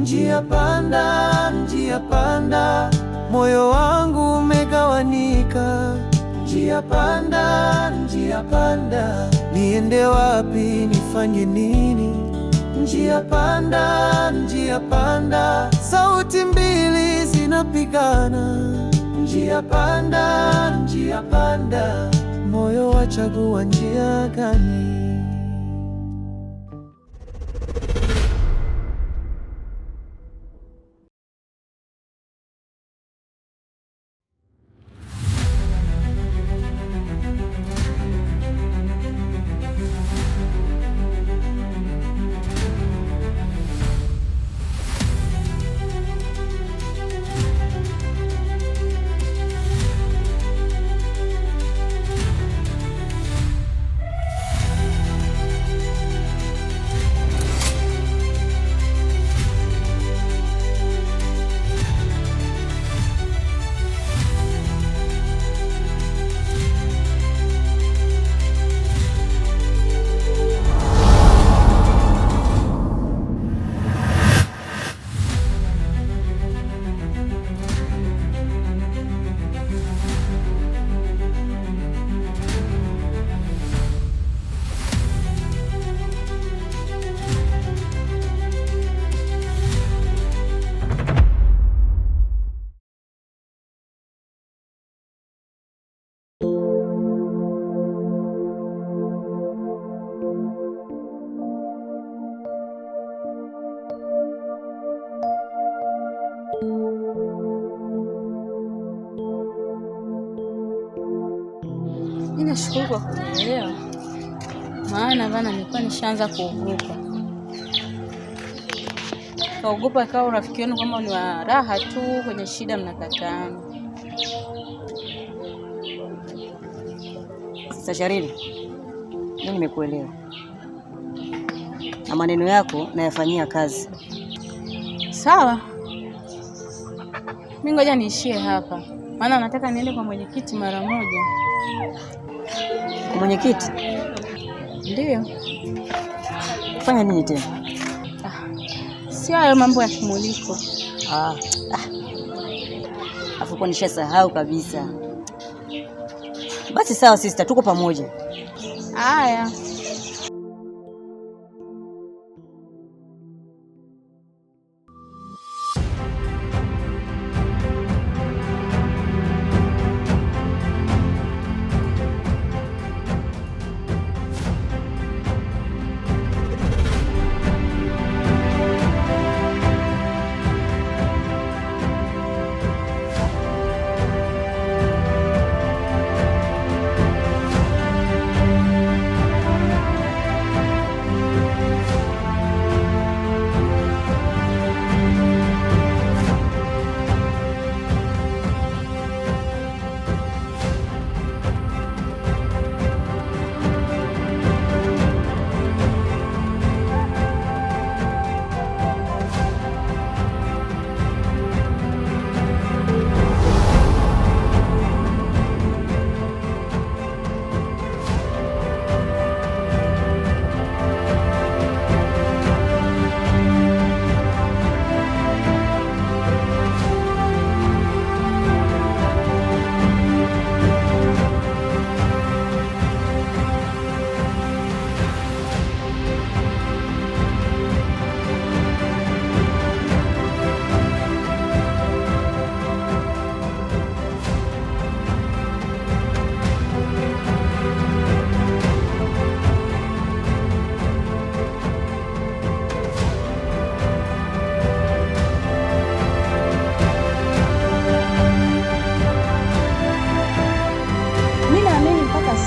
Njia panda, njia panda, moyo wangu umegawanika. Njia panda, njia panda, niende wapi, nifanye nini? Njia panda, njia panda, sauti mbili zinapigana. Njia panda, njia panda, moyo wachagua njia gani? Ninashukuru kwa kunielewa, maana bana nilikuwa nishaanza kuogopa. Kaogopa ikawa urafiki wenu kama ni wa raha tu, kwenye shida mnakataana. Sasa Sharili, mimi nimekuelewa na maneno yako nayafanyia kazi. Sawa, mimi ngoja niishie hapa, maana nataka niende kwa mwenyekiti mara moja. Kwa mwenyekiti? Ndio. Kufanya nini tena? Sio hayo mambo ya kimuliko. Afu kwa nishasahau kabisa. Basi sawa sister, tuko pamoja. Haya.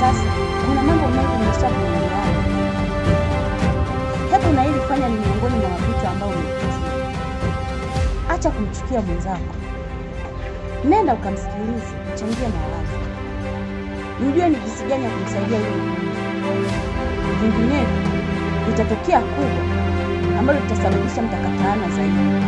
Sasa kuna mambo mengi nimeshakuelewana. Hebu na hili fanya ni miongoni mwa vitu ambao umepitia. Acha kumchukia mwenzako. Nenda ukamsikilize, changia mawazo. Mjue ni jinsi gani ya kumsaidia yule mtu. Vinginevyo litatokea kubwa ambalo litasababisha mtakataana zaidi.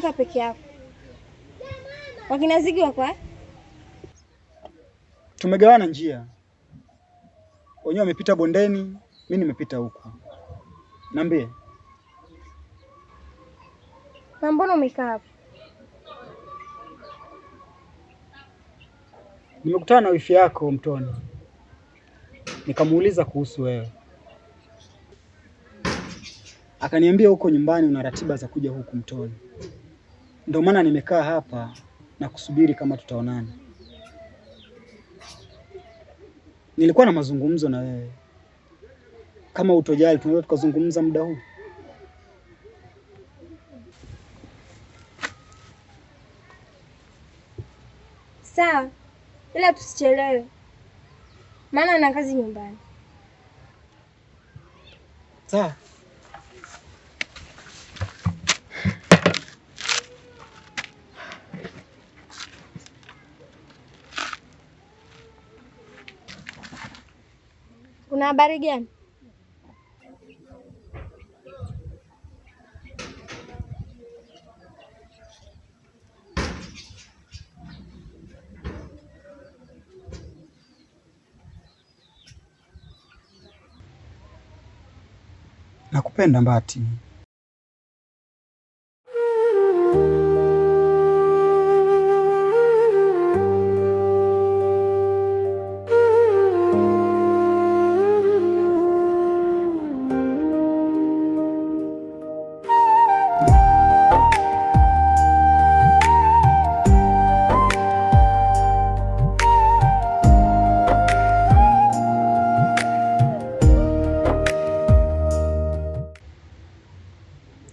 umekaa peke yako? Wakina Ziggy wako wapi? Tumegawana njia, wenyewe wamepita bondeni, mimi nimepita huku. Niambie. Na mbona umekaa hapa? Nimekutana na wifi yako Mtoni, nikamuuliza kuhusu wewe, akaniambia huko nyumbani una ratiba za kuja huku Mtoni. Ndio maana nimekaa hapa na kusubiri kama tutaonana. Nilikuwa na mazungumzo na wewe, kama utojali tunaweza tukazungumza muda huu. Sawa, ila tusichelewe, maana na kazi nyumbani. Sawa. Kuna habari gani? Nakupenda Mbati.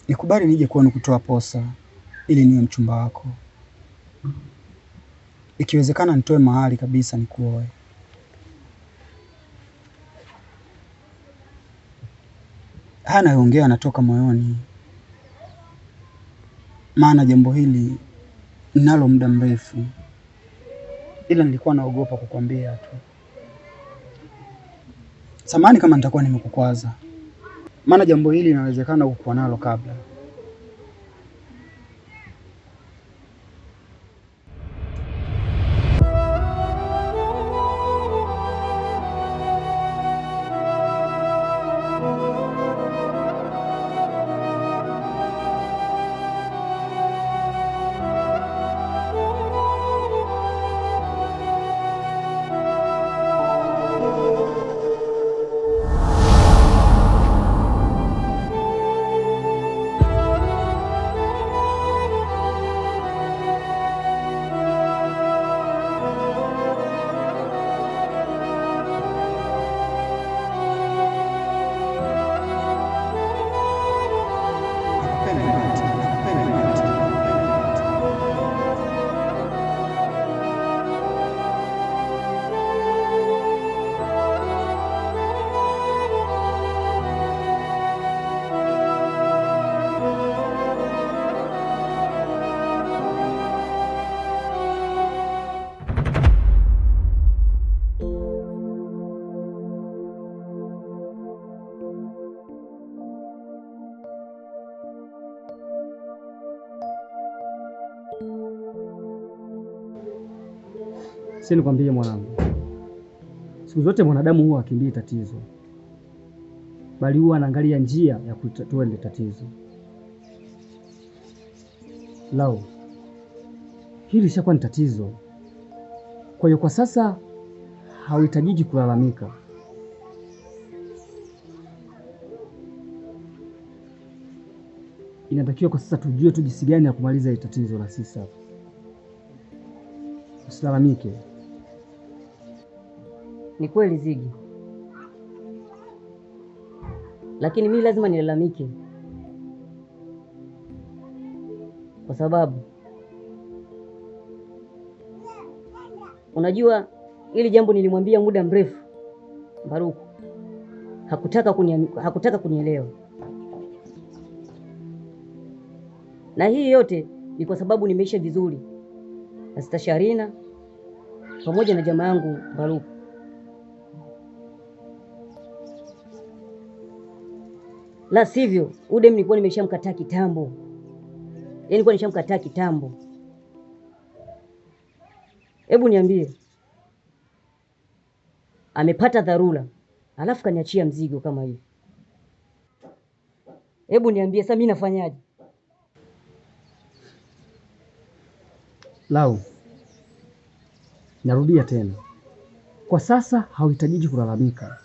Nikubali nije kwenu kutoa posa ili niwe mchumba wako. Ikiwezekana nitoe mahali kabisa nikuoe. Haya nayoongea yanatoka moyoni, maana jambo hili ninalo muda mrefu, ila nilikuwa naogopa kukwambia tu. Samahani kama nitakuwa nimekukwaza, maana jambo hili linawezekana kukuwa nalo kabla. Si nikwambie mwanangu, siku zote mwanadamu huwa hakimbii tatizo, bali huwa anaangalia njia ya kutatua ile tatizo. Lau, hili lishakuwa ni tatizo, kwa hiyo kwa sasa hauhitajiki kulalamika. Inatakiwa kwa sasa tujue tu jinsi gani ya kumaliza ile tatizo la sisi hapa. Usilalamike. Ni kweli Ziggy, lakini mimi lazima nilalamike kwa sababu unajua ili jambo nilimwambia muda mrefu Baruku, hakutaka kunielewa, na hii yote ni kwa sababu nimeisha vizuri na Sista Sharina pamoja na jamaa yangu Baruku. La sivyo Udem nilikuwa nimeshamkataa kitambo. Yaani kwa nishamkataa kitambo. Hebu niambie, amepata dharura alafu kaniachia mzigo kama hivi? Hebu niambie sasa mimi nafanyaje? Lau, narudia tena, kwa sasa hauhitajiki kulalamika,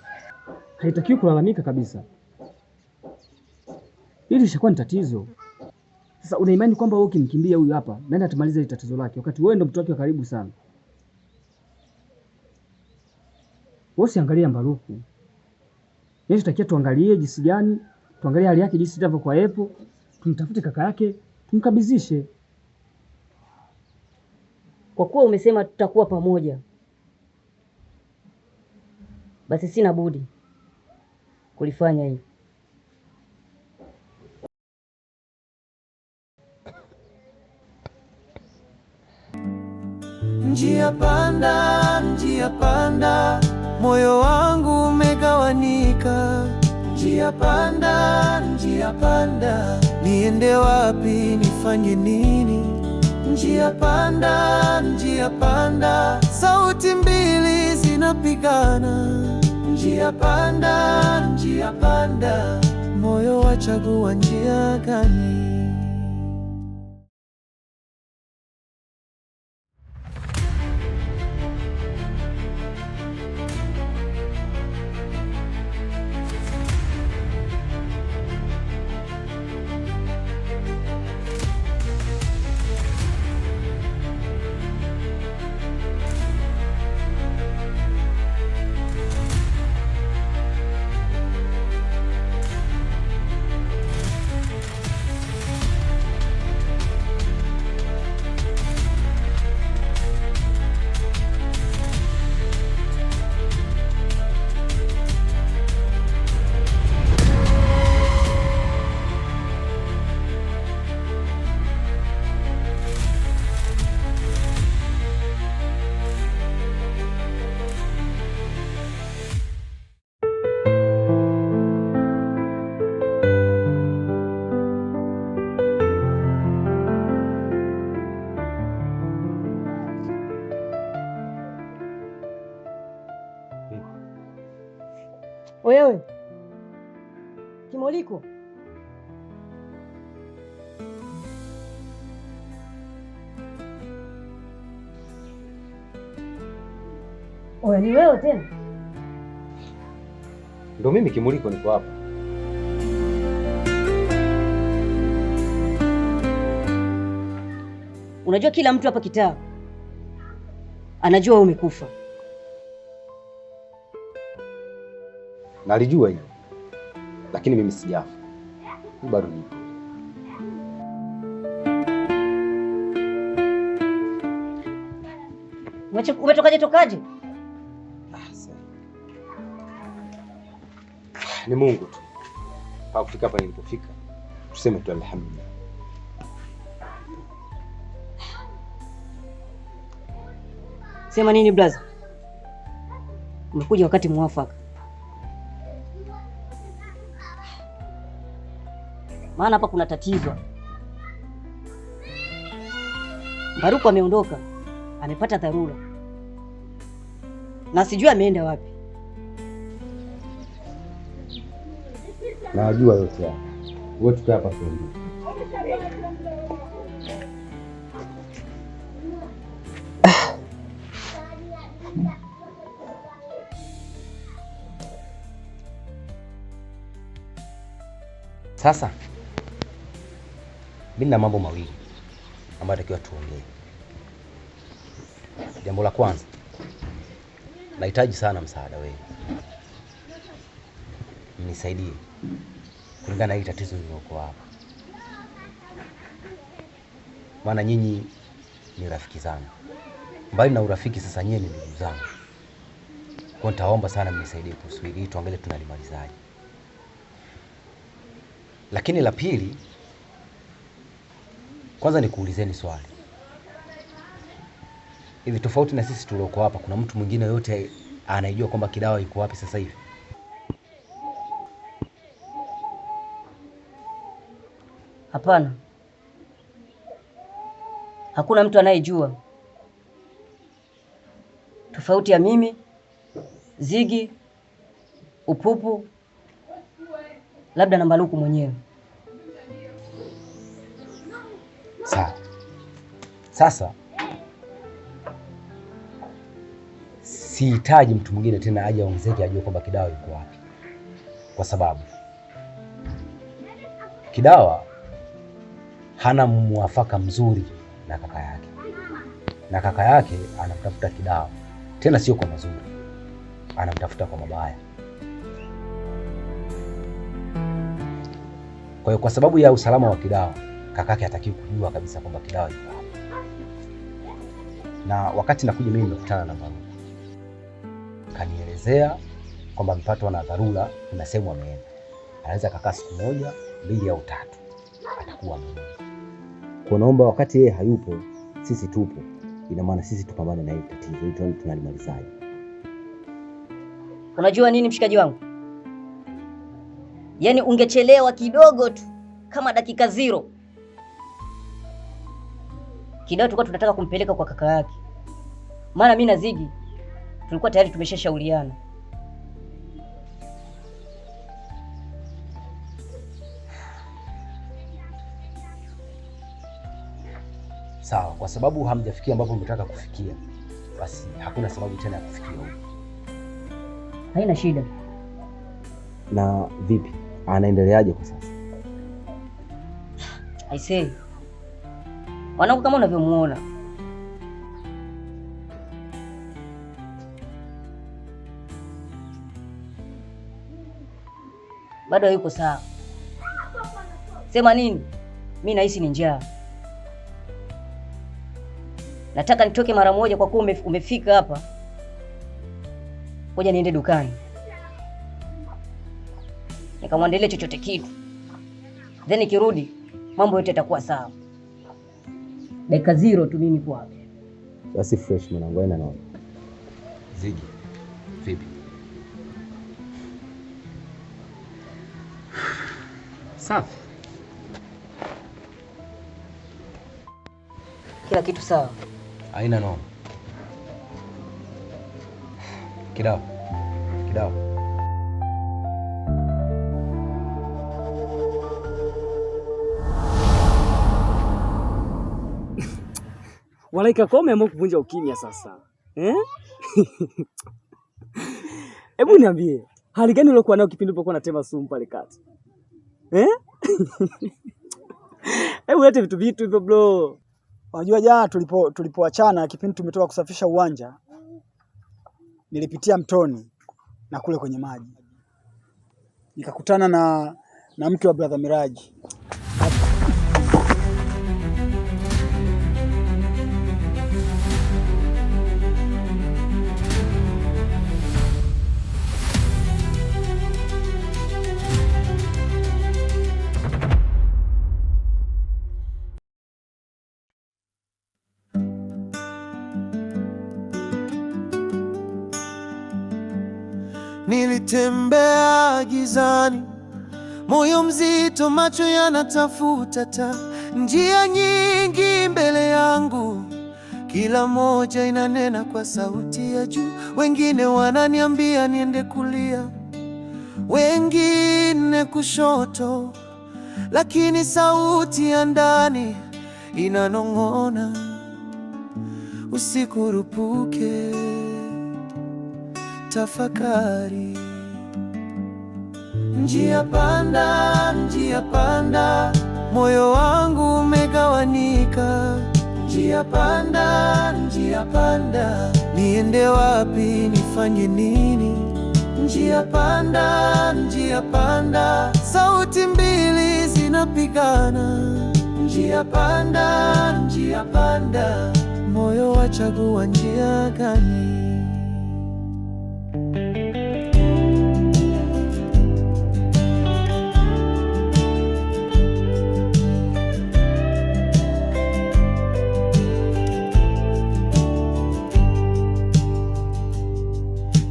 haitakiwi kulalamika kabisa. Hili lishakuwa ni tatizo. Sasa una imani kwamba wewe ukimkimbia huyu hapa nani atamaliza hili tatizo lake, wakati wewe ndo mtu wake wa karibu sana? Wewe usiangalia Mbaruku. Yeye tutakia tuangalie jinsi gani, tuangalie hali yake jinsi itavyokuwa yepo, tumtafute kaka yake, tumkabizishe. Kwa kuwa umesema tutakuwa pamoja, basi sina budi kulifanya hivi. Njia panda, moyo wangu umegawanika. Njia panda, niende wapi, nifanye nini? Njia panda, sauti mbili zinapigana. Njia panda, moyo wachagua njia gani? Wewe Kimoliko, oya, ni wewe tena? Ndio mimi Kimoliko, niko hapa. Unajua kila mtu hapa kitaa anajua wewe umekufa. Nalijua hilo, lakini mimi sijafa, bado nipo. Umetokaje? Ni Mungu tu hakufika hapa nilipofika, tuseme tu alhamdulillah. Sema nini brother? Umekuja wakati mwafaka. Maana hapa kuna tatizo. Mbaruku ameondoka, amepata dharura, na sijui ameenda wapi. Najua yote haya. Wewe tukaa hapa tuongee. Sasa mimi na mambo mawili ambayo natakiwa tuongee. Jambo la kwanza, nahitaji sana msaada wenu. Mnisaidie kulingana na hili tatizo lililoko hapa. Maana nyinyi ni rafiki zangu. Mbali na urafiki, sasa nyinyi ni ndugu zangu. Kwa nitaomba sana mnisaidie kuhusu hili, tuangalie tunalimalizaje. Lakini la pili, kwanza nikuulizeni swali. Hivi tofauti na sisi tulioko hapa, kuna mtu mwingine yote anajua kwamba Kidawa yuko wapi sasa hivi? Hapana. hakuna mtu anayejua tofauti ya mimi, Ziggy, Upupu, labda na Mbaluku mwenyewe. Sawa. Sasa sihitaji mtu mwingine tena aje aongezeke ajue kwamba Kidawa yuko wapi, kwa sababu Kidawa hana mwafaka mzuri na kaka yake, na kaka yake anamtafuta Kidawa, tena sio kwa mazuri, anamtafuta kwa mabaya. Kwa hiyo kwa sababu ya usalama wa Kidawa, kakake hataki kujua kabisa kwamba Kidawa yuko hapa. Na wakati nakuja mimi nimekutana na Mbaluku, kanielezea kwamba amepatwa na dharura, kuna sehemu ameenda, anaweza kakaa siku 1, 2 au 3, atakuwa ameenda. Kwa naomba wakati yeye hayupo, sisi tupo, ina maana sisi tupambane na hili tatizo ili tunalimalizaje. Unajua nini mshikaji wangu? Yaani ungechelewa kidogo tu, kama dakika 0, Kidawa tulikuwa tunataka kumpeleka kwa kaka yake. Maana mimi na Ziggy tulikuwa tayari tumeshashauriana. Sawa, kwa sababu hamjafikia ambapo mnataka kufikia, basi hakuna sababu tena ya kufikia huko. Haina shida. Na vipi? Anaendeleaje kwa sasa? Aisee, wanangu kama unavyomuona, bado hayuko sawa. Sema nini? Mimi nahisi ni njaa. Nataka nitoke mara moja kwa kuwa umefika hapa. Ngoja niende dukani nikamwandalie chochote kitu, then nikirudi mambo yote yatakuwa sawa. Dakika 0 tu mimi kwa hapa. Basi fresh mwanangu, haina noma. Ziggy, vipi? Safi. Kila kitu sawa. Haina noma. Kidawa. Walaika kome ambao kuvunja ukimya sasa. Hebu niambie, hali gani uliokuwa nayo kipindi ulipokuwa unatema sumu pale kati? Hebu lete vitu hivyo bro. Unajua jana tulipoachana kipindi tumetoka kusafisha uwanja, nilipitia mtoni na kule kwenye maji nikakutana na mke wa brother Miraji. Nilitembea gizani, moyo mzito, macho yanatafuta taa, njia nyingi mbele yangu, kila moja inanena kwa sauti ya juu. Wengine wananiambia niende kulia, wengine kushoto, lakini sauti ya ndani inanong'ona, usikurupuke, tafakari. Njia panda, moyo wangu umegawanika. Njia panda, niende wapi, nifanye nini? Njia panda, sauti mbili zinapigana. Njia panda, moyo wachagua njia gani?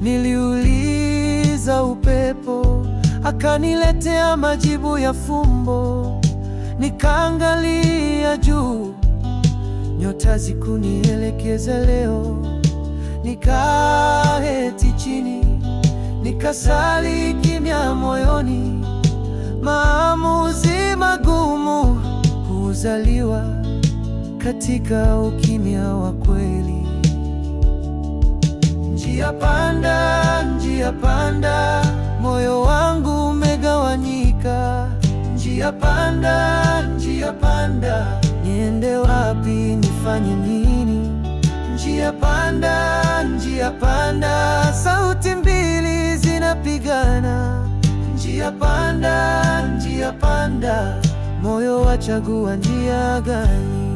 Niliuliza upepo, akaniletea majibu ya fumbo. Nikaangalia juu, nyota zikunielekeza leo. Nikaketi chini, nikasali kimya moyoni. Maamuzi magumu huzaliwa katika ukimya wa kweli. Njia panda, moyo wangu umegawanyika. Njia panda, niende wapi, nifanye nini? Njia panda, sauti mbili zinapigana. Njia panda, moyo wachagua njia gani?